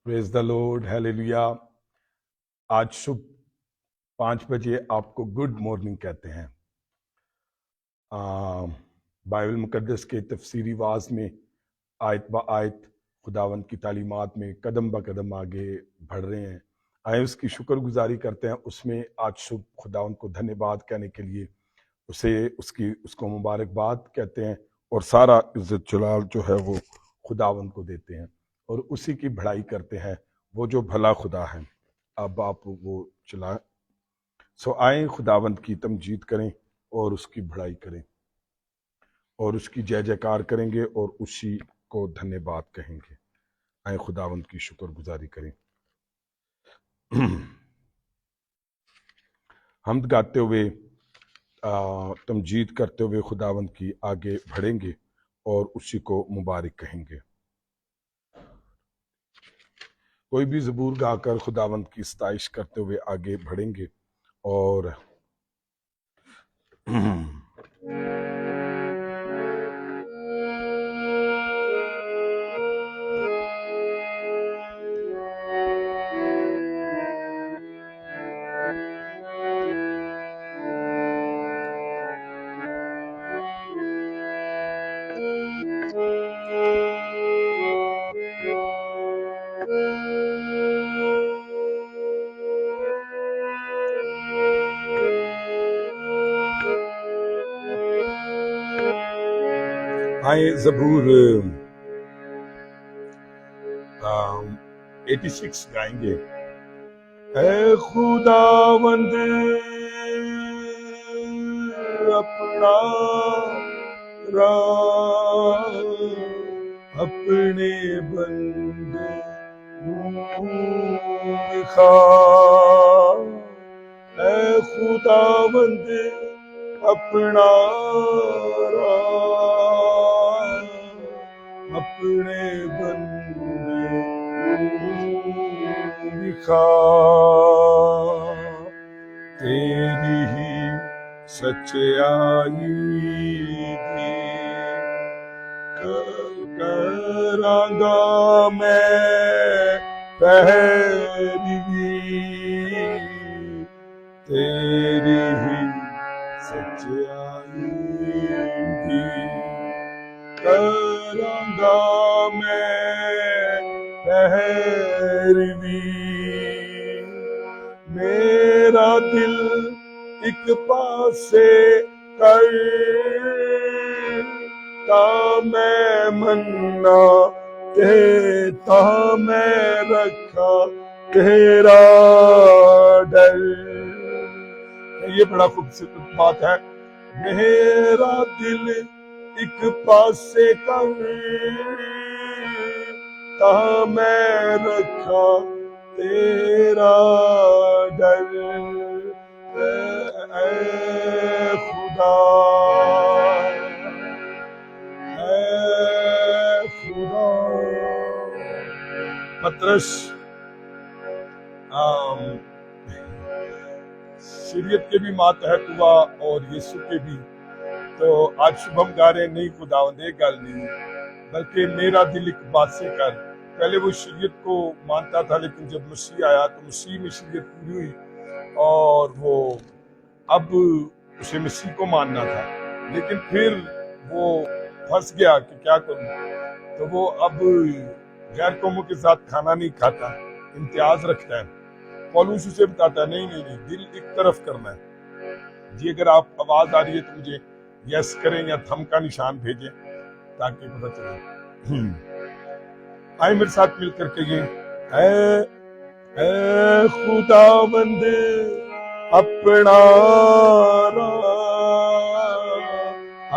پریز دا lord, hallelujah. آج صبح 5 بجے آپ کو گڈ مارننگ کہتے ہیں۔ بائبل مقدس کے تفسیری واعظ میں آیت با آیت خداوند کی تعلیمات میں قدم با قدم آگے بڑھ رہے ہیں۔ آئے اس کی شکر گزاری کرتے ہیں۔ اس میں آج صبح خداوند کو دھنیہ واد کہنے کے لیے اس کو مبارکباد کہتے ہیں، اور سارا عزت جلال جو ہے وہ خداوند کو دیتے ہیں اور اسی کی بڑائی کرتے ہیں، وہ جو بھلا خدا ہے۔ اب آپ وہ چلائیں۔ آئیں خداوند کی تمجید کریں اور اس کی بڑائی کریں اور اس کی جے جےکار کریں گے اور اسی کو دھنیہ واد کہیں گے۔ آئیں خداوند کی شکر گزاری کریں۔ حمد گاتے ہوئے تمجید کرتے ہوئے خداوند کی آگے بڑھیں گے اور اسی کو مبارک کہیں گے۔ کوئی بھی زبور گا کر خداوند کی ستائش کرتے ہوئے آگے بڑھیں گے اور آئیں زبور 86 گائیں گے۔ اے خداوند اپنا راہ اپنے بندے دکھا، اے خداوند اپنا راہ اپنے بندے دکھا، تیری ہی سچائی دی کراں گا میں پیروی، تیری ہی سچائی دی کراں گا میں پیروی، میرا دل ایک پاسے کر تا میں مننا دیتا میں رکھا تیرا ڈر۔ یہ بڑا خوبصورت بات ہے۔ میرا دل ایک پاسے کر تا میں رکھا تیرا ڈر، اے خدا اے خدا۔ پطرس شریعت کے بھی ماتحت ہوا اور یسوع کے بھی، تو آج صبح ہم گا رہے ہیں، نہیں خداوند یہ گل نہیں بلکہ میرا دل ایک بات سے کر۔ پہلے وہ شریعت کو مانتا تھا، لیکن جب مسیح آیا تو مسیح میں شریعت پوری ہوئی اور وہ اب اسے مسیح کو ماننا تھا، لیکن پھر وہ پھنس گیا کہ کیا کروں، تو وہ اب غیر قوموں کے ساتھ کھانا نہیں کھاتا، امتیاز رکھتا ہے۔ پولوس اسے بتاتا ہے نہیں نہیں نہیں، دل ایک طرف کرنا ہے۔ جی اگر آپ آواز آ رہی ہے تو مجھے یس کریں یا تھم کا نشان بھیجیں تاکہ پتہ چلے۔ آئے میرے ساتھ مل کر کہیے، اے خداوند اپنا راہ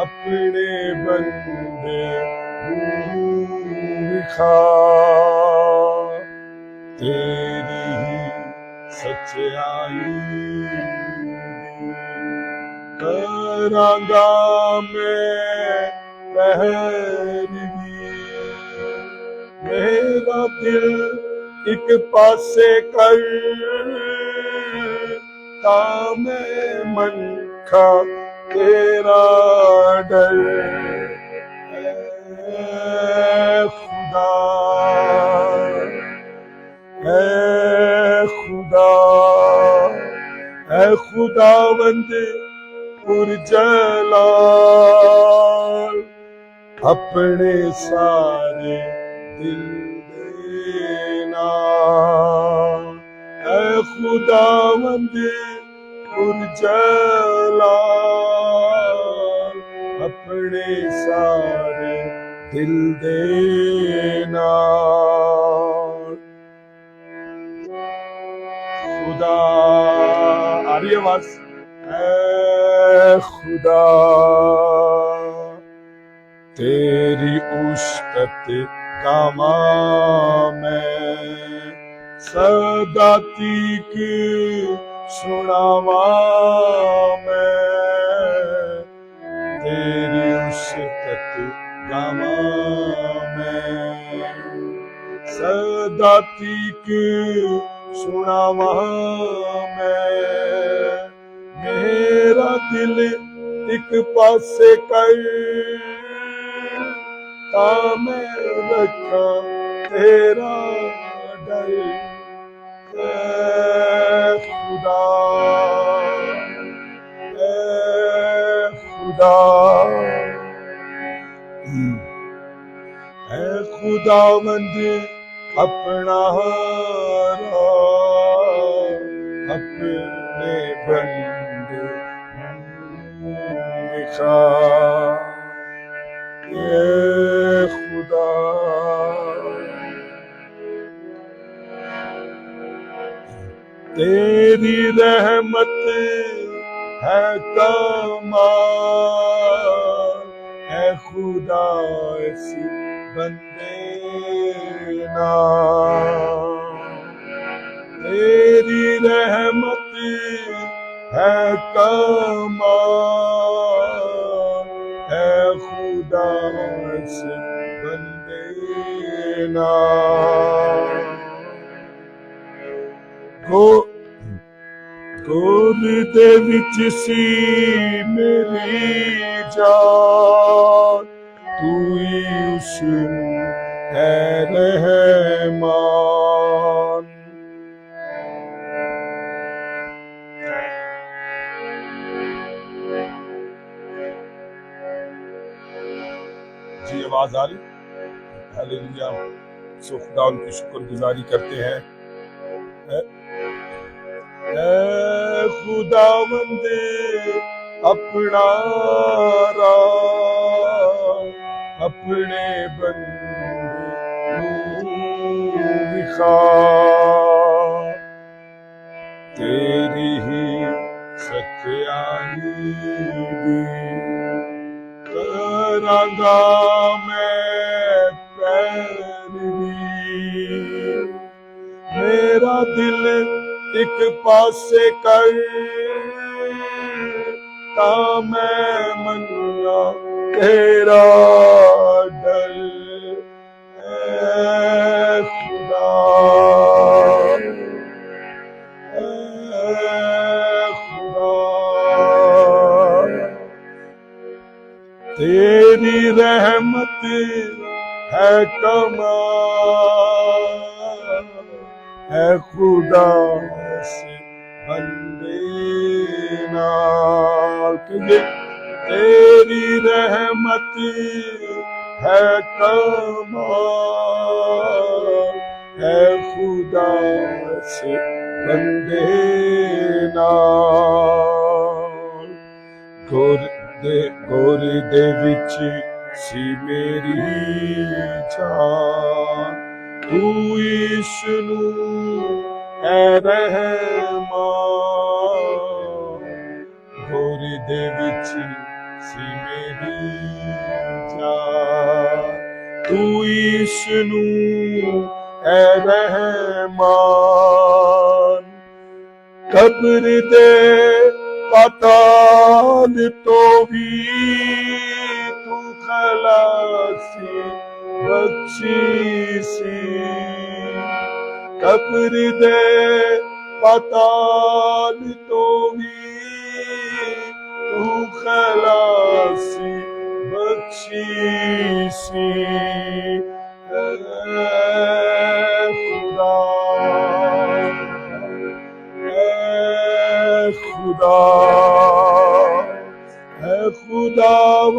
اپنے بندے دکھا، تیری ہی سچائی کراں گا میں پیروی، میرا دل ایک پاسے کر تا میں من کھا تیرا ڈر، اے خدا خداوند پرجلال اپنے سارے دل دینا، اے خداوند پرجلال اپنے سارے دل دینا۔ خدا، آ رہی آواز؟ اے خدا تیری عشقت کاماں میں سدا تیک سناواں میں، تیری عشقت کاماں میں سدا تیک سناواں میں، میرا دل ایک پاسے کر تا میں رکھا تیرا ڈر، اے خدا، اے خدا، اے خداوند اپنا اپنے بندے دکھا، اے خدا تیری رحمت ہے کمال، اے خدا ایسی بندے نا، تیری رحمت ہے کمال، اے خدا ایسی بندے نا۔ گود دے وچ سی میری جان، تو ہی اس ہے رحمان، جی آواز آ رہی؟ ہلیلویا، سو خدا ان کی شکر گزاری کرتے ہیں۔ اے خداوند اپنا راہ اپنے بندے دکھا، تیری ہی سچائی دی کراں گا میں پیروی، میرا دل ایک پاسے کر تا میں منیا تیرا ڈر، اے خدا، اے خدا تیری رحمت ہے کمال، اے خدا سے بندے نال، تیری رحمت ہے کمال، اے خدا سے بندے نال، گور دے وچ سی میری جان، تو اس نو اے رحمان، گور دے وچ سی میری جان، تو اس نو اے رحمان، قبر دے پتال تو بھی تو خلاصی بخشی سی، قبر دے پتال تو بھی تو خلاصی بخشی سی، اے خدا، اے خدا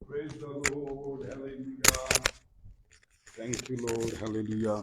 Praise the Lord, hallelujah. Thank you Lord, hallelujah.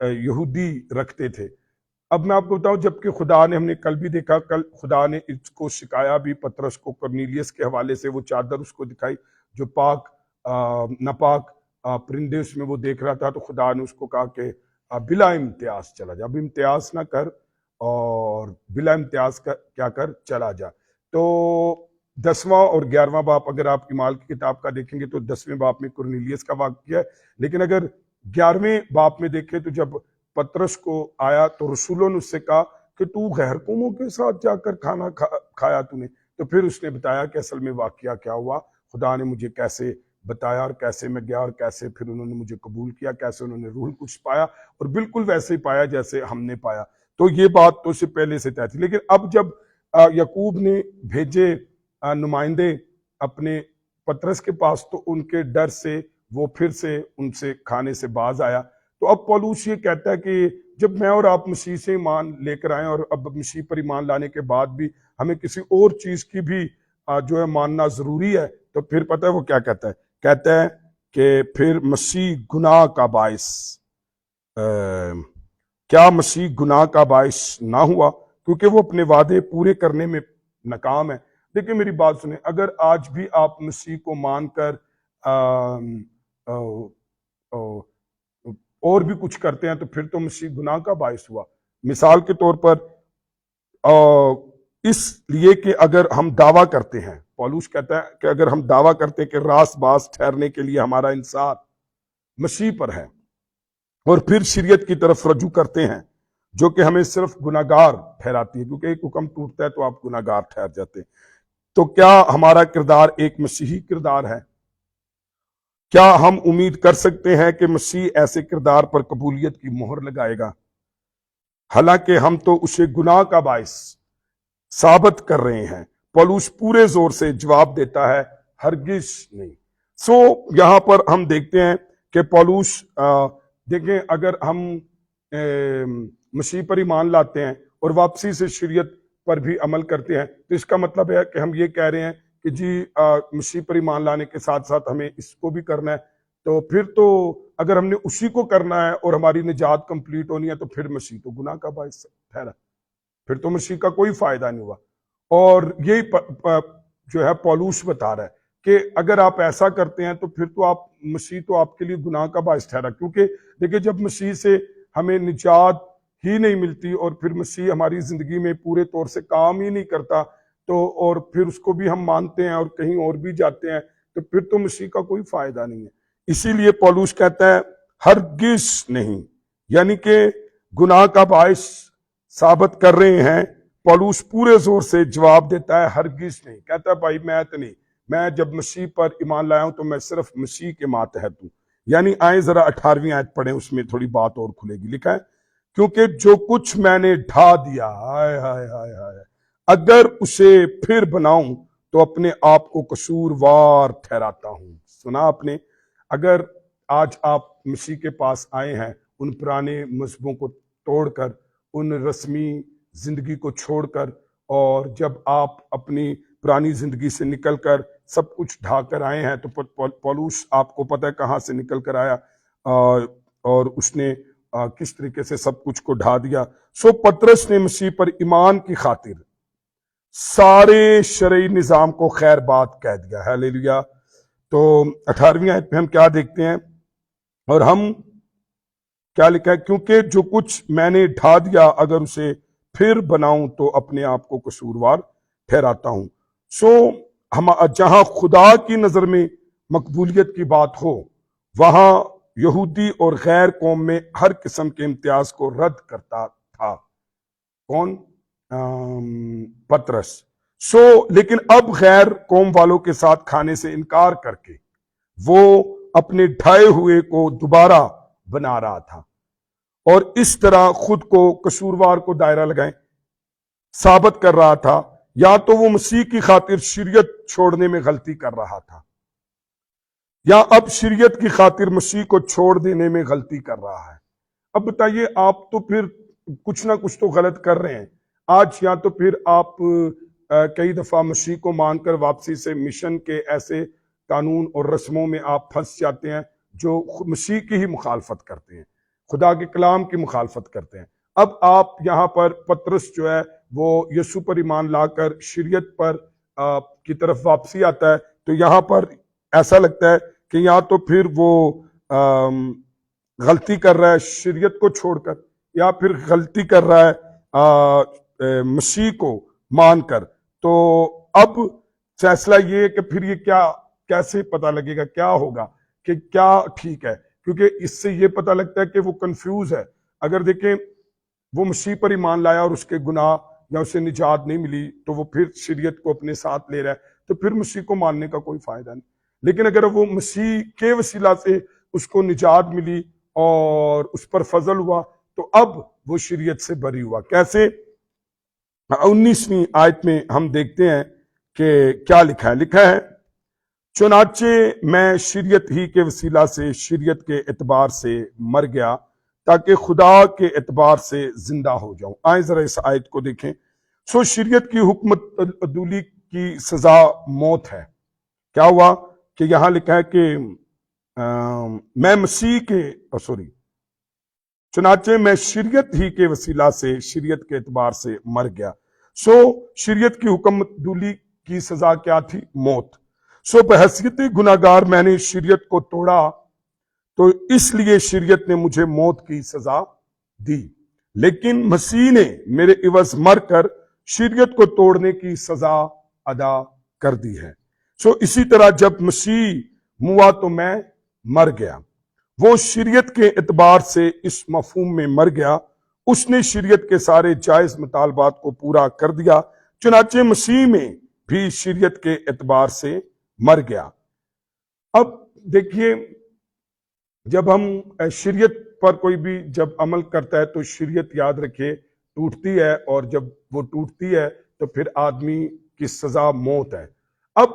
یہودی رکھتے تھے۔ اب میں آپ کو بتاؤں، جبکہ خدا نے، ہم نے کل بھی دیکھا، کل خدا نے اس کو سکھایا بھی پطرس کو، کرنیلیس کے حوالے سے وہ چادر اس کو دکھائی جو پاک ناپاک پرندے اس میں وہ دیکھ رہا تھا، تو خدا نے اس کو کہا کہ بلا امتیاز چلا جا، اب امتیاز نہ کر اور بلا امتیاز کیا کر، چلا جا۔ تو 10واں اور 11واں باپ اگر آپ اعمال کی کتاب کا دیکھیں گے تو 10ویں باپ میں کرنیلیس کا واقعہ ہے، لیکن اگر 11ویں باپ میں دیکھیں تو جب پطرس کو آیا تو رسولوں نے اس سے کہا کہ تو غیر قوموں کے ساتھ جا کر کھانا کھایا تو نے، تو پھر اس نے بتایا کہ اصل میں واقعہ کیا ہوا، خدا نے مجھے کیسے بتایا اور کیسے میں گیا اور کیسے پھر انہوں نے مجھے قبول کیا، کیسے انہوں نے روح القدس پایا، اور بالکل ویسے ہی پایا جیسے ہم نے پایا۔ تو یہ بات تو اس سے پہلے سے طے تھی، لیکن اب جب یعقوب نے بھیجے نمائندے اپنے پطرس کے پاس تو ان کے ڈر سے وہ پھر سے ان سے کھانے سے باز آیا۔ تو اب پولوس یہ کہتا ہے کہ جب میں اور آپ مسیح سے ایمان لے کر آئیں اور اب مسیح پر ایمان لانے کے بعد بھی ہمیں کسی اور چیز کی بھی جو ہے ماننا ضروری ہے، تو پھر پتہ ہے وہ کیا کہتا ہے کہ پھر مسیح گناہ کا باعث کیا مسیح گناہ کا باعث نہ ہوا کیونکہ وہ اپنے وعدے پورے کرنے میں ناکام ہے۔ دیکھیں میری بات سنیں، اگر آج بھی آپ مسیح کو مان کر اور بھی کچھ کرتے ہیں تو پھر تو مسیح گناہ کا باعث ہوا۔ مثال کے طور پر اس لیے کہ اگر ہم دعویٰ کرتے ہیں، پولوس کہتا ہے کہ اگر ہم دعویٰ کرتے ہیں کہ راست باز ٹھہرنے کے لیے ہمارا انصار مسیح پر ہے اور پھر شریعت کی طرف رجوع کرتے ہیں جو کہ ہمیں صرف گناہگار ٹھہراتی ہے، کیونکہ ایک حکم ٹوٹتا ہے تو آپ گناہگار ٹھہر جاتے ہیں، تو کیا ہمارا کردار ایک مسیحی کردار ہے؟ کیا ہم امید کر سکتے ہیں کہ مسیح ایسے کردار پر قبولیت کی مہر لگائے گا؟ حالانکہ ہم تو اسے گناہ کا باعث ثابت کر رہے ہیں۔ پولوس پورے زور سے جواب دیتا ہے ہرگز نہیں۔ یہاں پر ہم دیکھتے ہیں کہ پولوس دیکھیں، اگر ہم مسیح پر ایمان لاتے ہیں اور واپسی سے شریعت پر بھی عمل کرتے ہیں تو اس کا مطلب ہے کہ ہم یہ کہہ رہے ہیں کہ جی مسیح پر ایمان لانے کے ساتھ ساتھ ہمیں اس کو بھی کرنا ہے، تو پھر تو اگر ہم نے اسی کو کرنا ہے اور ہماری نجات کمپلیٹ ہونی ہے تو پھر مسیح تو گناہ کا باعث ٹھہرا، پھر تو مسیح کا کوئی فائدہ نہیں ہوا۔ اور یہی جو ہے پولوس بتا رہا ہے کہ اگر آپ ایسا کرتے ہیں تو پھر تو آپ مسیح تو آپ کے لیے گناہ کا باعث ٹھہرا، کیونکہ دیکھیں جب مسیح سے ہمیں نجات ہی نہیں ملتی اور پھر مسیح ہماری زندگی میں پورے طور سے کام ہی نہیں کرتا تو اور پھر اس کو بھی ہم مانتے ہیں اور کہیں اور بھی جاتے ہیں تو پھر تو مسیح کا کوئی فائدہ نہیں ہے۔ اسی لیے پولوس کہتا ہے ہرگز نہیں، یعنی کہ گناہ کا باعث ثابت کر رہے ہیں۔ پولوس پورے زور سے جواب دیتا ہے ہرگز نہیں، کہتا ہے بھائی میں جب مسیح پر ایمان لایا ہوں تو میں صرف مسیح کے ماتحت ہوں۔ یعنی آئیں ذرا 18ویں آیت پڑھیں، اس میں تھوڑی بات اور کھلے گی۔ لکھا ہے کیونکہ جو کچھ میں نے ڈھا دیا اگر اسے پھر بناؤں تو اپنے آپ کو قصوروار ٹھہراتا ہوں۔ سنا آپ نے؟ اگر آج آپ مسیح کے پاس آئے ہیں ان پرانے مذہبوں کو توڑ کر، ان رسمی زندگی کو چھوڑ کر، اور جب آپ اپنی پرانی زندگی سے نکل کر سب کچھ ڈھا کر آئے ہیں تو پولوس آپ کو پتہ ہے کہاں سے نکل کر آیا اور اس نے کس طریقے سے سب کچھ کو ڈھا دیا۔ پطرس نے مسیح پر ایمان کی خاطر سارے شرعی نظام کو خیر بات کہہ دیا۔ ہیلیلویا۔ تو 18ویں آیت میں ہم کیا دیکھتے ہیں اور ہم کیا لکھا ہے؟ کیونکہ جو کچھ میں نے ڈھا دیا اگر اسے پھر بناؤں تو اپنے آپ کو قصوروار ٹھہراتا ہوں۔ جہاں خدا کی نظر میں مقبولیت کی بات ہو وہاں یہودی اور غیر قوم میں ہر قسم کے امتیاز کو رد کرتا تھا۔ کون؟ پطرس۔ لیکن اب غیر قوم والوں کے ساتھ کھانے سے انکار کر کے وہ اپنے ڈھائے ہوئے کو دوبارہ بنا رہا تھا اور اس طرح خود کو قصوروار کو دائرہ لگائیں ثابت کر رہا تھا، یا تو وہ مسیح کی خاطر شریعت چھوڑنے میں غلطی کر رہا تھا یا اب شریعت کی خاطر مسیح کو چھوڑ دینے میں غلطی کر رہا ہے۔ اب بتائیے، آپ تو پھر کچھ نہ کچھ تو غلط کر رہے ہیں آج، یا تو پھر آپ کئی دفعہ مسیح کو مان کر واپسی سے مشن کے ایسے قانون اور رسموں میں آپ پھنس جاتے ہیں جو مسیح کی ہی مخالفت کرتے ہیں۔ خدا کے کلام کی مخالفت کرتے ہیں۔ اب آپ یہاں پر پطرس جو ہے وہ یسوع پر ایمان لا کر شریعت پر کی طرف واپسی آتا ہے، تو یہاں پر ایسا لگتا ہے کہ یا تو پھر وہ غلطی کر رہا ہے شریعت کو چھوڑ کر، یا پھر غلطی کر رہا ہے مسیح کو مان کر۔ تو اب فیصلہ یہ ہے کہ پھر یہ کیسے پتہ لگے گا، کیا ہوگا، کہ کیا ٹھیک ہے، کیونکہ اس سے یہ پتہ لگتا ہے کہ وہ کنفیوز ہے۔ اگر دیکھیں وہ مسیح پر ایمان لایا اور اس کے گناہ یا اسے نجات نہیں ملی تو وہ پھر شریعت کو اپنے ساتھ لے رہا ہے، تو پھر مسیح کو ماننے کا کوئی فائدہ نہیں۔ لیکن اگر وہ مسیح کے وسیلہ سے اس کو نجات ملی اور اس پر فضل ہوا تو اب وہ شریعت سے بری ہوا۔ کیسے؟ 19ویں آیت میں ہم دیکھتے ہیں کہ کیا لکھا ہے۔ لکھا ہے چنانچہ میں شریعت ہی کے وسیلہ سے شریعت کے اعتبار سے مر گیا تاکہ خدا کے اعتبار سے زندہ ہو جاؤں۔ آئیں ذرا اس آیت کو دیکھیں۔ شریعت کی حکمت عدولی کی سزا موت ہے۔ کیا ہوا کہ یہاں لکھا ہے کہ میں مسیح کے چنانچہ میں شریعت ہی کے وسیلہ سے شریعت کے اعتبار سے مر گیا۔ شریعت کی حکمت عدولی کی سزا کیا تھی؟ موت۔ بحیثیت گناہگار میں نے شریعت کو توڑا تو اس لیے شریعت نے مجھے موت کی سزا دی، لیکن مسیح نے میرے عوض مر کر شریعت کو توڑنے کی سزا ادا کر دی ہے۔ اسی طرح جب مسیح ہوا تو میں مر گیا۔ وہ شریعت کے اعتبار سے اس مفہوم میں مر گیا، اس نے شریعت کے سارے جائز مطالبات کو پورا کر دیا، چنانچہ مسیح میں بھی شریعت کے اعتبار سے مر گیا۔ اب دیکھیے جب ہم شریعت پر کوئی بھی جب عمل کرتا ہے تو شریعت یاد رکھے ٹوٹتی ہے، اور جب وہ ٹوٹتی ہے تو پھر آدمی کی سزا موت ہے۔ اب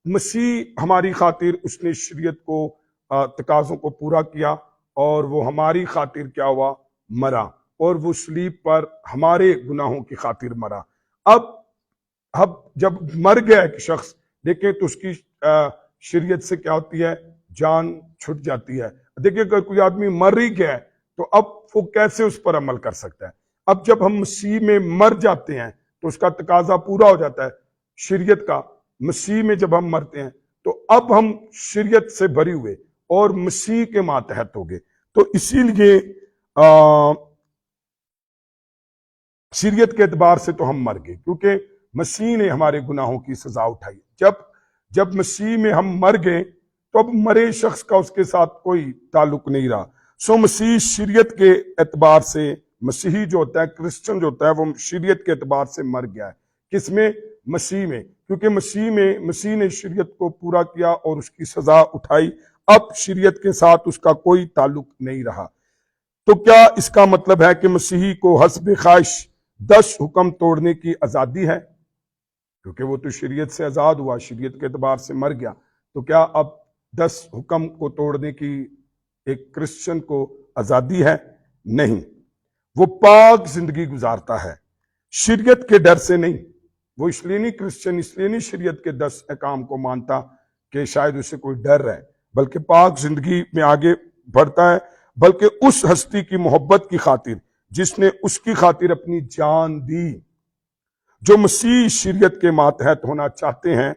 مسیح ہماری خاطر اس نے شریعت کو تقاضوں کو پورا کیا اور وہ ہماری خاطر کیا ہوا؟ مرا، اور وہ صلیب پر ہمارے گناہوں کی خاطر مرا۔ اب جب مر گیا ایک شخص دیکھیں تو اس کی شریعت سے کیا ہوتی ہے؟ جان چھٹ جاتی ہے۔ دیکھیں اگر کوئی آدمی مر ہی گیا ہے تو اب وہ کیسے اس پر عمل کر سکتا ہے؟ اب جب ہم مسیح میں مر جاتے ہیں تو اس کا تقاضا پورا ہو جاتا ہے شریعت کا۔ مسیح میں جب ہم مرتے ہیں تو اب ہم شریعت سے بری ہوئے اور مسیح کے ماتحت ہو گئے۔ تو اسی لیے شریعت کے اعتبار سے تو ہم مر گئے، کیونکہ مسیح نے ہمارے گناہوں کی سزا اٹھائی۔ جب مسیح میں ہم مر گئے تو اب مرے شخص کا اس کے ساتھ کوئی تعلق نہیں رہا۔ مسیح شریعت کے اعتبار سے، مسیحی جو ہوتا ہے، کرسچن جو ہوتا ہے، وہ شریعت کے اعتبار سے مر گیا ہے۔ کس میں؟ مسیح میں، کیونکہ مسیح نے شریعت کو پورا کیا اور اس کی سزا اٹھائی۔ اب شریعت کے ساتھ اس کا کوئی تعلق نہیں رہا۔ تو کیا اس کا مطلب ہے کہ مسیحی کو حسب خواہش 10 حکم توڑنے کی آزادی ہے؟ کیونکہ وہ تو شریعت سے آزاد ہوا، شریعت کے اعتبار سے مر گیا، تو کیا اب 10 حکم کو توڑنے کی ایک کرسچن کو آزادی ہے؟ نہیں۔ وہ پاک زندگی گزارتا ہے، شریعت کے ڈر سے نہیں۔ وہ اس لیے نہیں کرسچن، اس لیے نہیں شریعت کے 10 احکام کو مانتا کہ شاید اسے کوئی ڈر ہے، بلکہ پاک زندگی میں آگے بڑھتا ہے، بلکہ اس ہستی کی محبت کی خاطر جس نے اس کی خاطر اپنی جان دی۔ جو مسیح شریعت کے ماتحت ہونا چاہتے ہیں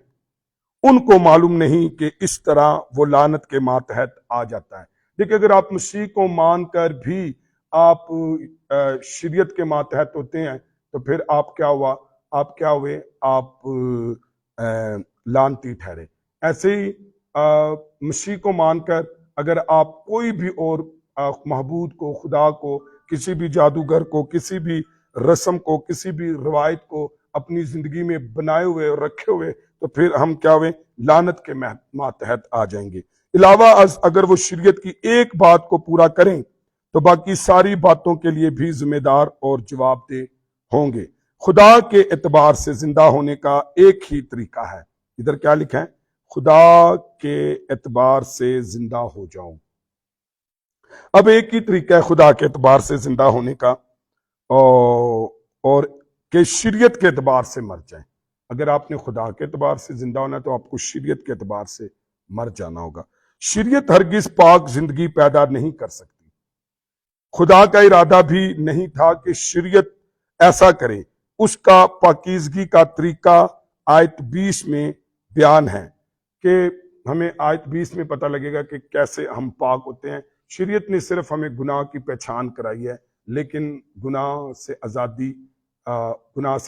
ان کو معلوم نہیں کہ اس طرح وہ لعنت کے ماتحت آ جاتا ہے۔ دیکھیں اگر آپ مسیح کو مان کر بھی آپ شریعت کے ماتحت ہوتے ہیں تو پھر آپ کیا ہوا؟ آپ کیا ہوئے؟ آپ لعنتی ٹھہرے۔ ایسے ہی مسیح کو مان کر اگر آپ کوئی بھی اور معبود کو، خدا کو، کسی بھی جادوگر کو، کسی بھی رسم کو، کسی بھی روایت کو اپنی زندگی میں بنائے ہوئے اور رکھے ہوئے تو پھر ہم کیا ہوئے؟ لعنت کے ماتحت آ جائیں گے۔ علاوہ از اگر وہ شریعت کی ایک بات کو پورا کریں تو باقی ساری باتوں کے لیے بھی ذمہ دار اور جواب دہ ہوں گے۔ خدا کے اعتبار سے زندہ ہونے کا ایک ہی طریقہ ہے۔ ادھر کیا لکھا ہے؟ خدا کے اعتبار سے زندہ ہو جاؤں۔ اب ایک ہی طریقہ ہے خدا کے اعتبار سے زندہ ہونے کا، اور کہ شریعت کے اعتبار سے مر جائیں۔ اگر آپ نے خدا کے اعتبار سے زندہ ہونا ہے تو آپ کو شریعت کے اعتبار سے مر جانا ہوگا۔ شریعت ہرگز پاک زندگی پیدا نہیں کر سکتی۔ خدا کا ارادہ بھی نہیں تھا کہ شریعت ایسا کرے۔ اس کا پاکیزگی کا طریقہ آیت 20 میں بیان ہے کہ ہمیں آیت 20 میں پتہ لگے گا کہ کیسے ہم پاک ہوتے ہیں۔ شریعت نے صرف ہمیں گناہ کی پہچان کرائی ہے، لیکن گناہ سے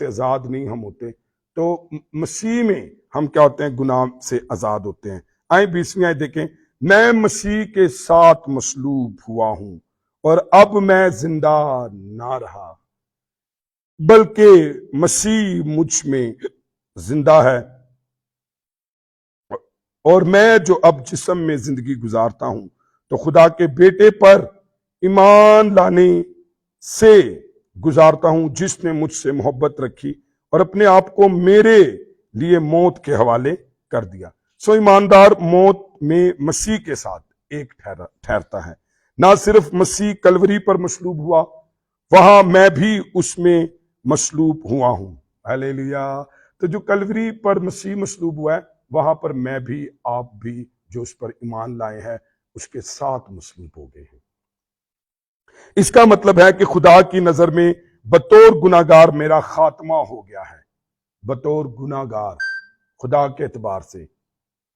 آزاد نہیں ہم ہوتے۔ تو مسیح میں ہم کیا ہوتے ہیں؟ گناہ سے آزاد ہوتے ہیں۔ آئیں 20ویں آیت دیکھیں، میں مسیح کے ساتھ مصلوب ہوا ہوں اور اب میں زندہ نہ رہا بلکہ مسیح مجھ میں زندہ ہے، اور میں جو اب جسم میں زندگی گزارتا ہوں تو خدا کے بیٹے پر ایمان لانے سے گزارتا ہوں، جس نے مجھ سے محبت رکھی اور اپنے آپ کو میرے لیے موت کے حوالے کر دیا۔ سو ایماندار موت میں مسیح کے ساتھ ایک ٹھہرتا ہے۔ نہ صرف مسیح کلوری پر مصلوب ہوا، وہاں میں بھی اس میں مصلوب ہوا ہوں۔ ہلیلویا۔ تو جو کلوری پر مسیح مصلوب ہوا ہے، وہاں پر میں بھی، آپ بھی جو اس پر ایمان لائے ہیں، اس کے ساتھ مصلوب ہو گئے ہیں۔ اس کا مطلب ہے کہ خدا کی نظر میں بطور گناہگار میرا خاتمہ ہو گیا ہے۔ بطور گناہگار خدا کے اعتبار سے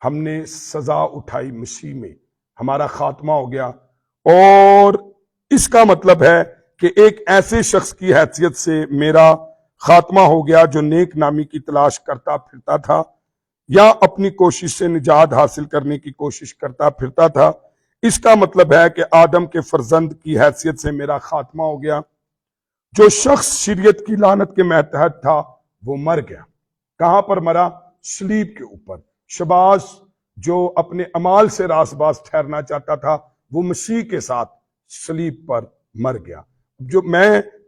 ہم نے سزا اٹھائی، مسیح میں ہمارا خاتمہ ہو گیا، اور اس کا مطلب ہے کہ ایک ایسے شخص کی حیثیت سے میرا خاتمہ ہو گیا جو نیک نامی کی تلاش کرتا پھرتا تھا یا اپنی کوشش سے نجات حاصل کرنے کی کوشش کرتا پھرتا تھا۔ اس کا مطلب ہے کہ آدم کے فرزند کی حیثیت سے میرا خاتمہ ہو گیا۔ جو شخص شریعت کی لعنت کے ماتحت تھا وہ مر گیا۔ کہاں پر مرا؟ صلیب کے اوپر۔ شباز جو اپنے اعمال سے راست باز ٹھہرنا چاہتا تھا، وہ مسیح کے ساتھ صلیب پر مر گیا۔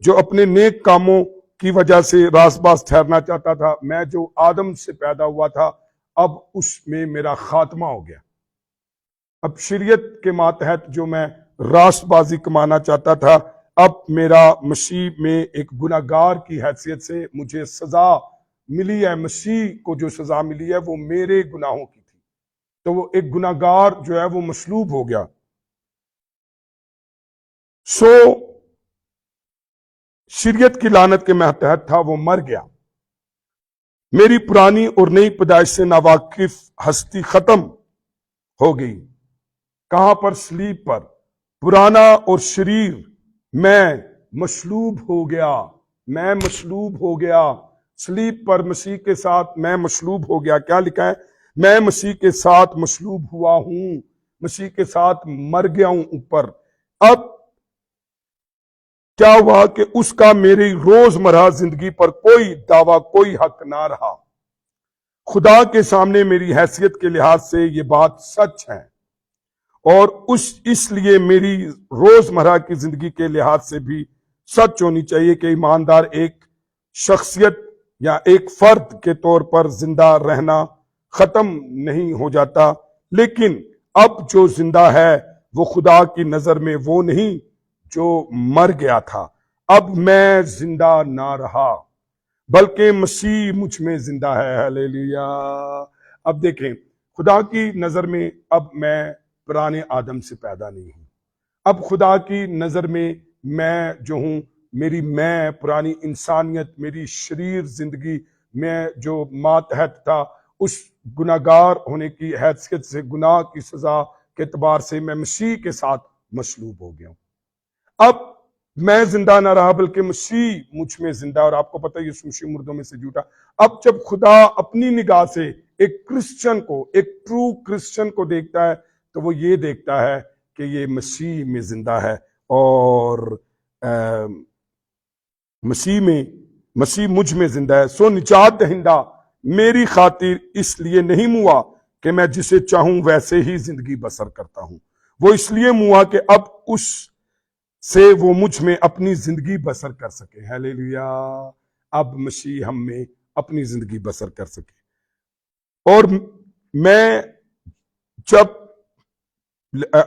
جو اپنے نیک کاموں کی وجہ سے راست باز ٹھہرنا چاہتا تھا، میں جو آدم سے پیدا ہوا تھا، اب اس میں میرا خاتمہ ہو گیا۔ اب شریعت کے ماتحت جو میں راست بازی کمانا چاہتا تھا، اب میرا مسیح میں ایک گناہگار کی حیثیت سے مجھے سزا ملی ہے۔ مسیح کو جو سزا ملی ہے وہ میرے گناہوں کی تھی، تو وہ ایک گناہگار جو ہے وہ مصلوب ہو گیا۔ شریعت کی لعنت کے ماتحت تھا، وہ مر گیا۔ میری پرانی اور نئی پیدائش سے ناواقف ہستی ختم ہو گئی۔ کہاں پر؟ صلیب پر۔ پرانا اور شریر میں مصلوب ہو گیا، میں مصلوب ہو گیا صلیب پر، مسیح کے ساتھ میں مصلوب ہو گیا۔ کیا لکھا ہے؟ میں مسیح کے ساتھ مصلوب ہوا ہوں، مسیح کے ساتھ مر گیا ہوں اوپر۔ اب کیا ہوا کہ اس کا میری روزمرہ زندگی پر کوئی دعویٰ، کوئی حق نہ رہا۔ خدا کے سامنے میری حیثیت کے لحاظ سے یہ بات سچ ہے، اور اس لیے میری روزمرہ کی زندگی کے لحاظ سے بھی سچ ہونی چاہیے کہ ایماندار ایک شخصیت یا ایک فرد کے طور پر زندہ رہنا ختم نہیں ہو جاتا، لیکن اب جو زندہ ہے وہ خدا کی نظر میں وہ نہیں جو مر گیا تھا۔ اب میں زندہ نہ رہا بلکہ مسیح مجھ میں زندہ ہے۔ ہلیلویا۔ اب دیکھیں، خدا کی نظر میں اب میں پرانے آدم سے پیدا نہیں ہوں۔ اب خدا کی نظر میں جو ہوں، میری میں پرانی انسانیت، میری شریر زندگی میں جو ماتحت تھا، اس گناہگار ہونے کی حیثیت سے، گناہ کی سزا کے اعتبار سے میں مسیح کے ساتھ مصلوب ہو گیا ہوں۔ اب میں زندہ نہ رہا بلکہ مسیح مجھ میں زندہ، اور آپ کو پتہ ہے یسوع مسیح مردوں میں سے جی اٹھا۔ اب جب خدا اپنی نگاہ سے ایک کرسچن کو، ایک ٹرو کرسچن کو دیکھتا ہے، تو وہ یہ دیکھتا ہے کہ یہ مسیح میں زندہ ہے، اور مسیح مجھ میں زندہ ہے۔ سو نجات دہندہ میری خاطر اس لیے نہیں ہوا کہ میں جسے چاہوں ویسے ہی زندگی بسر کرتا ہوں، وہ اس لیے ہوا کہ اب اس سے وہ مجھ میں اپنی زندگی بسر کر سکے۔ ہلیلویا۔ اب مسیح ہم میں اپنی زندگی بسر کر سکے، اور میں جب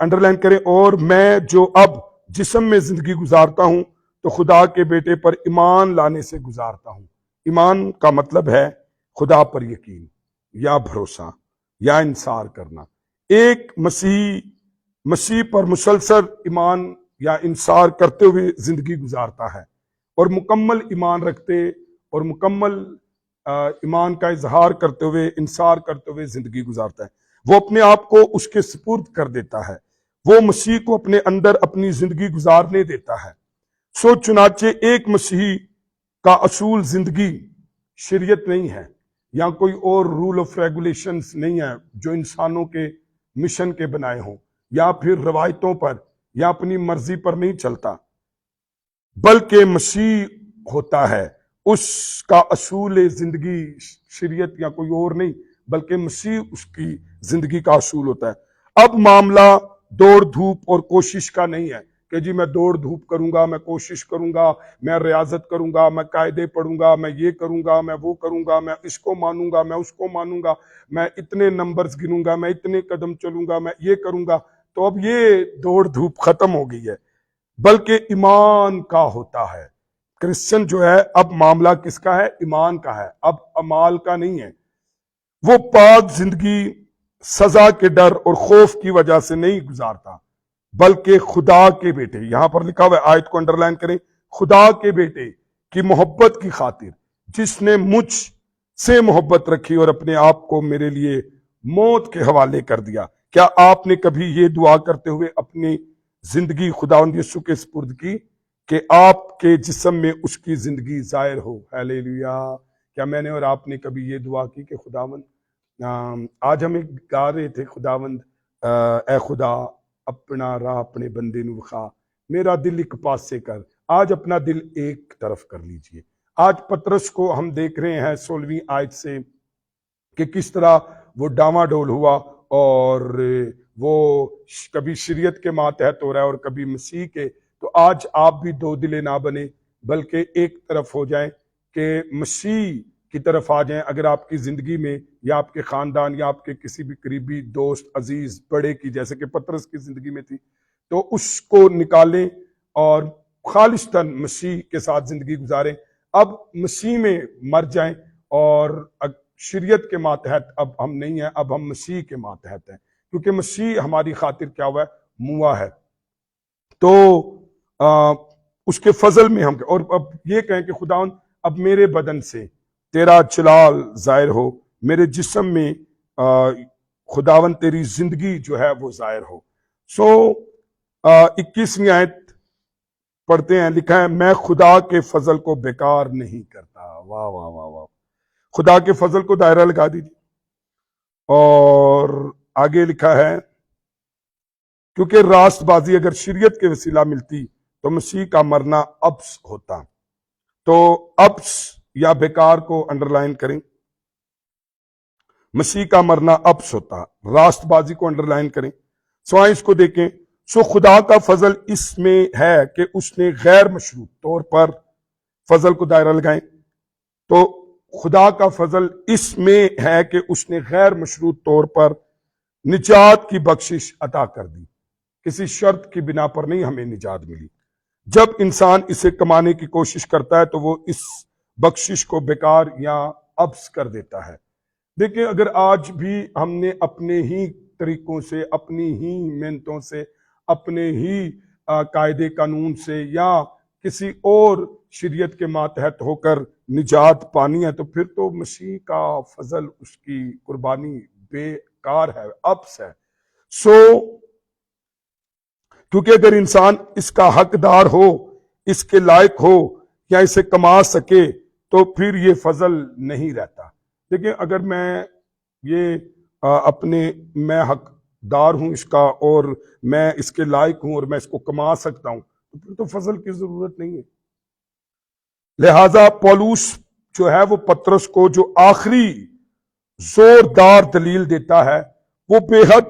انڈرلائن کریں، اور میں جو اب جسم میں زندگی گزارتا ہوں تو خدا کے بیٹے پر ایمان لانے سے گزارتا ہوں۔ ایمان کا مطلب ہے خدا پر یقین یا بھروسہ یا انصار کرنا۔ ایک مسیح پر مسلسل ایمان یا انصار کرتے ہوئے زندگی گزارتا ہے اور مکمل ایمان رکھتے اور مکمل ایمان کا اظہار کرتے ہوئے انصار کرتے ہوئے زندگی گزارتا ہے، وہ اپنے آپ کو اس کے سپرد کر دیتا ہے، وہ مسیح کو اپنے اندر اپنی زندگی گزارنے دیتا ہے۔ سو چنانچہ ایک مسیحی کا اصول زندگی شریعت نہیں ہے یا کوئی اور رول آف ریگولیشنز نہیں ہے جو انسانوں کے مشن کے بنائے ہوں یا پھر روایتوں پر یا اپنی مرضی پر نہیں چلتا، بلکہ مسیح ہوتا ہے، اس کا اصول زندگی شریعت یا کوئی اور نہیں بلکہ مسیح اس کی زندگی کا اصول ہوتا ہے۔ اب معاملہ دوڑ دھوپ اور کوشش کا نہیں ہے کہ جی میں دوڑ دھوپ کروں گا، میں کوشش کروں گا، میں ریاضت کروں گا، میں قاعدے پڑھوں گا، میں یہ کروں گا، میں وہ کروں گا، میں اس کو مانوں گا، میں اس کو مانوں گا، میں اتنے نمبرز گنوں گا، میں اتنے قدم چلوں گا، میں یہ کروں گا۔ تو اب یہ دوڑ دھوپ ختم ہو گئی ہے، بلکہ ایمان کا ہوتا ہے۔ کرسچن جو ہے اب معاملہ کس کا ہے؟ ایمان کا ہے، اب اعمال کا نہیں ہے۔ وہ پاک زندگی سزا کے ڈر اور خوف کی وجہ سے نہیں گزارتا، بلکہ خدا کے بیٹے، یہاں پر لکھا ہوا ہے، آیت کو انڈرلائن کریں، خدا کے بیٹے کی محبت کی خاطر، جس نے مجھ سے محبت رکھی اور اپنے آپ کو میرے لیے موت کے حوالے کر دیا۔ کیا آپ نے کبھی یہ دعا کرتے ہوئے اپنی زندگی خداوند یسوع کے سپرد کی کہ آپ کے جسم میں اس کی زندگی ظاہر ہو؟ ہیلیلویا! کیا میں نے اور آپ نے کبھی یہ دعا کی کہ خداوند، آج ہمیں گا رہے تھے، خداوند اے خدا اپنا راہ اپنے بندے نو وکھا، میرا دل ایک پاسے کر۔ آج اپنا دل ایک طرف کر لیجئے۔ آج پطرس کو ہم دیکھ رہے ہیں 16ویں آیت سے کہ کس طرح وہ ڈاواں ڈول ہوا اور وہ کبھی شریعت کے ماتحت ہو رہا ہے اور کبھی مسیح کے۔ تو آج آپ بھی دو دلے نہ بنے بلکہ ایک طرف ہو جائیں کہ مسیح کی طرف آ جائیں۔ اگر آپ کی زندگی میں یا آپ کے خاندان یا آپ کے کسی بھی قریبی دوست عزیز بڑے کی، جیسے کہ پطرس کی زندگی میں تھی، تو اس کو نکالیں اور خالصتاً مسیح کے ساتھ زندگی گزاریں۔ اب مسیح میں مر جائیں اور شریعت کے ماتحت اب ہم نہیں ہیں، اب ہم مسیح کے ماتحت ہیں، کیونکہ مسیح ہماری خاطر کیا ہوا ہے؟ موا ہے۔ تو اس کے فضل میں ہم، اور اب یہ کہیں کہ خداوند اب میرے بدن سے تیرا جلال ظاہر ہو، میرے جسم میں خداوند تیری زندگی جو ہے وہ ظاہر ہو۔ سو 21ویں آیت پڑھتے ہیں، لکھا ہے میں خدا کے فضل کو بیکار نہیں کرتا۔ واہ واہ واہ واہ! خدا کے فضل کو دائرہ لگا دیجیے۔ اور آگے لکھا ہے کیونکہ راست بازی اگر شریعت کے وسیلہ ملتی تو مسیح کا مرنا ابس ہوتا۔ تو ابس یا بیکار کو انڈرلائن کریں، مسیح کا مرنا ابس ہوتا، راست بازی کو انڈرلائن کریں۔ سوائیں اس کو دیکھیں، سو خدا کا فضل اس میں ہے کہ اس نے غیر مشروط طور پر، فضل کو دائرہ لگائیں، تو خدا کا فضل اس میں ہے کہ اس نے غیر مشروط طور پر نجات کی بخشش عطا کر دی۔ کسی شرط کی بنا پر نہیں ہمیں نجات ملی۔ جب انسان اسے کمانے کی کوشش کرتا ہے تو وہ اس بخشش کو بیکار یا ابس کر دیتا ہے۔ دیکھیں، اگر آج بھی ہم نے اپنے ہی طریقوں سے، اپنی ہی محنتوں سے، اپنے ہی قاعدے قانون سے یا کسی اور شریعت کے ماتحت ہو کر نجات پانی ہے تو پھر تو مسیح کا فضل، اس کی قربانی بیکار ہے، ابس ہے۔ سو کیونکہ اگر انسان اس کا حقدار ہو، اس کے لائق ہو یا اسے کما سکے تو پھر یہ فضل نہیں رہتا۔ دیکھیں، اگر میں یہ میں حقدار ہوں اس کا اور میں اس کے لائق ہوں اور میں اس کو کما سکتا ہوں تو پھر تو فضل کی ضرورت نہیں ہے۔ لہذا پولوس جو ہے وہ پطرس کو جو آخری زوردار دلیل دیتا ہے وہ بے حد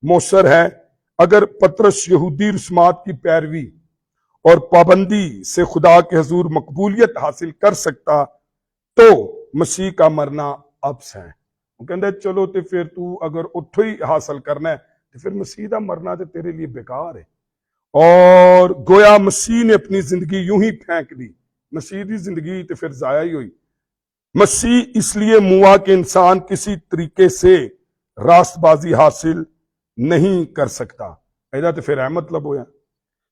مؤثر ہے۔ اگر پطرس یہودی رسومات کی پیروی اور پابندی سے خدا کے حضور مقبولیت حاصل کر سکتا تو مسیح کا مرنا ابس ہے۔ وہ کہتا ہے چلو تے پھر تو اگر اتھو ہی حاصل کرنا ہے تو پھر مسیح دا مرنا تے تیرے لیے بیکار ہے۔ اور گویا مسیح نے اپنی زندگی یوں ہی پھینک دی، مسیح دی زندگی تے پھر ضائع ہی ہوئی۔ مسیح اس لیے موا کہ انسان کسی طریقے سے راست بازی حاصل نہیں کر سکتا۔ ایدہ تو پھر ہے مطلب ہویا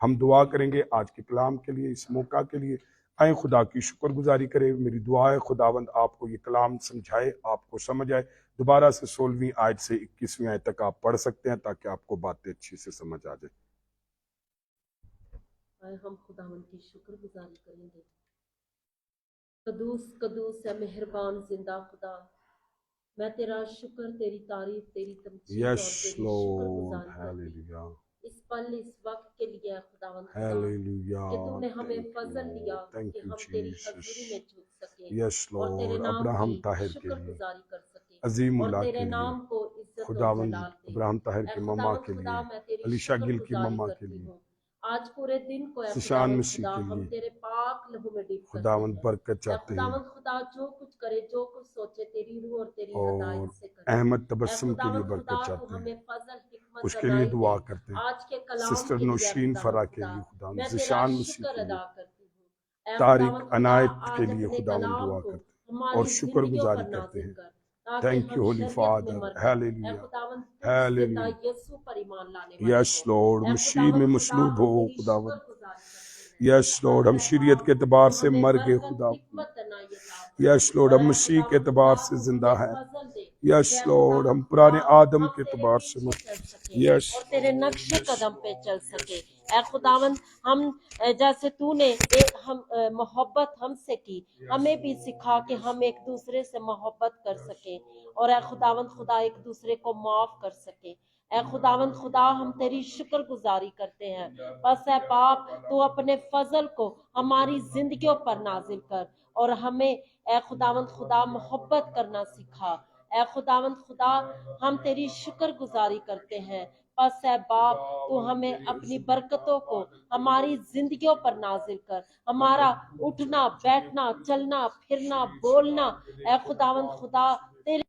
ہم دعا کریں گے آج کے کلام کے لیے، اس موقع کے لیے۔ آئیں خدا کی شکر گزاری کریں۔ میری دعا ہے خداوند آپ کو یہ کلام سمجھائے، آپ کو سمجھ آئے۔ دوبارہ سے 16ویں آیت سے 21ویں آیت تک آپ پڑھ سکتے ہیں تاکہ آپ کو باتیں اچھی سے سمجھ آ جائے۔ ہم خداوند کی شکر گزاری کریں گے۔ قدوس قدوس ہے مہربان زندہ خدا، میں تیرا شکر، تیری تعریف، تیری تمجید یس اور تیری شکر لارڈ، گزاری کرتی ہوں ہیلیلویا، اس پل اس وقت کے لیے اے خداوند خدا ہیلیلویا، کہ تو نے ہمیں تھینک فضل یو، دیا تھینک کہ یو ہم تیری جیسس۔ حضوری میں جھک سکیں یس اور تیرے لارڈ، نام ابراہم کی طاہر کے شکر لیے، گزاری کر سکیں عظیم اور اللہ تیرے کے لیے، نام کو عزت اور خداوند جلال دیں۔ ابراہم طاہر اے کے ماما خداوند کے لیے، خدا میں تیری علیشا شکر گل کی گزاری ماما کے کرتی لیے، ہوں آج پورے دن کو اے سشان خداوند مسیح خدا کے ہم لیے، تیرے پاک لہو میں ڈپ کرتے خداوند ہیں۔ برکت اے چاہتے ہیں، خداوند خدا جو کچھ کرے، جو کچھ سوچے تیری روح اور تیری اور ہدایت سے کرے۔ احمد اے تبسم کے لیے خداوند خدا برکت تو چاہتے ہیں، ہمیں فضل، حکمت، اس کے لیے دانائی دے دعا کرتے ہیں، آج کے کلام سسٹر کے لیے۔ اے نوشین خداوند فرا کے خدا لیے، خداوند میں تیرا ذیشان مسیح شکر کے لیے، ادا کرتی ہوں۔ اے طارق خداوند خدا عنایت کے آج لیے اپنے خداوند کلام دعا کو کرتے ہیں اور ہماری شکر زندگیوں پر گزاری کرتے نازل ہیں۔ کر تاکہ تھینک ہم یو ہولی شریعت میں فادر، مر کر اے ہیلیلویا، خداوند تجھ سے ہیلیلویا، یسوع پر ایمان لانے والے یس ہوں۔ لارڈ، اے مسیح میں خداوند خدا مصلوب ہم ہو تیری خداوند، شکر گزاری کرتے ہیں۔ یس لارڈ، بس ہم اے شریعت باپ کے اعتبار تو سے ہمیں مر گئے برکت، خدا، حکمت، عنایت عطا یس کر لارڈ، اور ہم اے مسیح کے خداوند اعتبار خدا سے تو زندہ ہمیں ہیں، فضل دے یس کہ اے لارڈ، ہم خداوند پرانے خدا آدم ہم کے تیرے اعتبار سے پیچھے چل سکیں یس اور تیرے نقش قدم پہ چل سکیں۔ اے خداوند ہم جیسے تو نے ہم محبت ہم سے کی، ہمیں بھی سکھا کہ ہم ایک دوسرے سے محبت کر سکیں اور اے خداوند خدا ایک دوسرے کو معاف کر سکیں۔ اے خداوند خدا ہم تیری شکر گزاری کرتے ہیں۔ بس اے باپ تو اپنے فضل کو ہماری زندگیوں پر نازل کر اور ہمیں اے خداوند خدا محبت کرنا سکھا۔ اے خداوند خدا ہم تیری شکر گزاری کرتے ہیں۔ بس اے باپ تو ہمیں اپنی برکتوں کو ہماری زندگیوں پر نازل کر، ہمارا اٹھنا، بیٹھنا، چلنا، پھرنا، بولنا اے خداوند خدا تیرے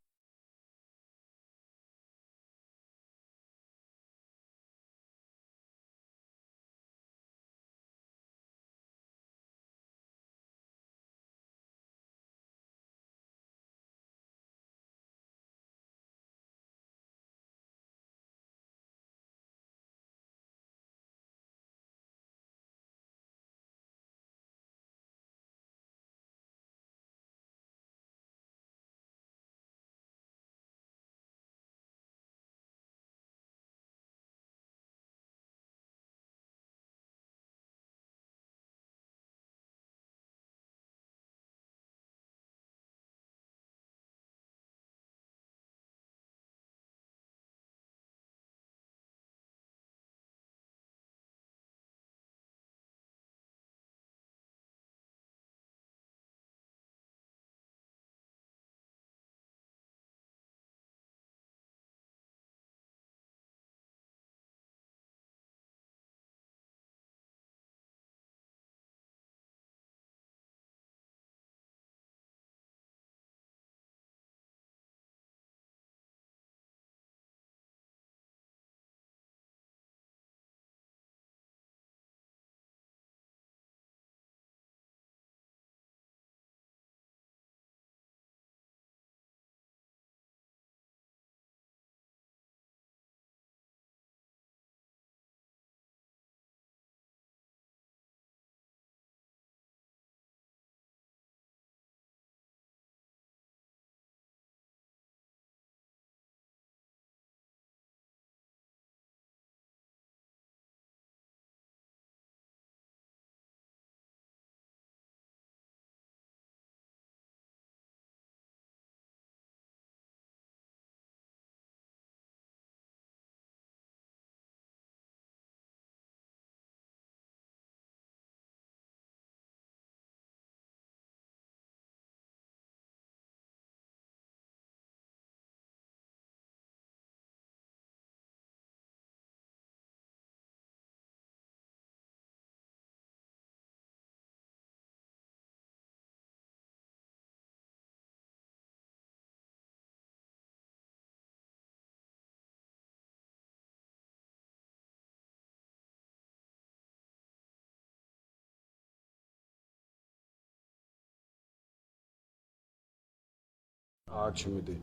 آج ہمیں دے،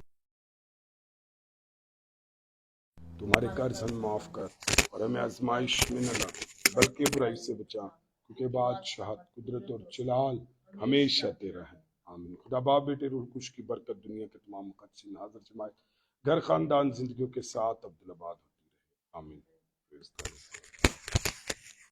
تمہارے قرض ہم معاف کر اور ہمیں آزمائش میں نہ لا بلکہ برائی سے بچا، کیونکہ بادشاہت، قدرت اور جلال ہمیشہ تیرا ہے، آمین۔ خدا باپ بیٹے روح القدس کی برکت دنیا کے تمام مقدسین حاضر جماعت گھر خاندان زندگیوں کے ساتھ عبدالآباد ہوتی رہے، آمین۔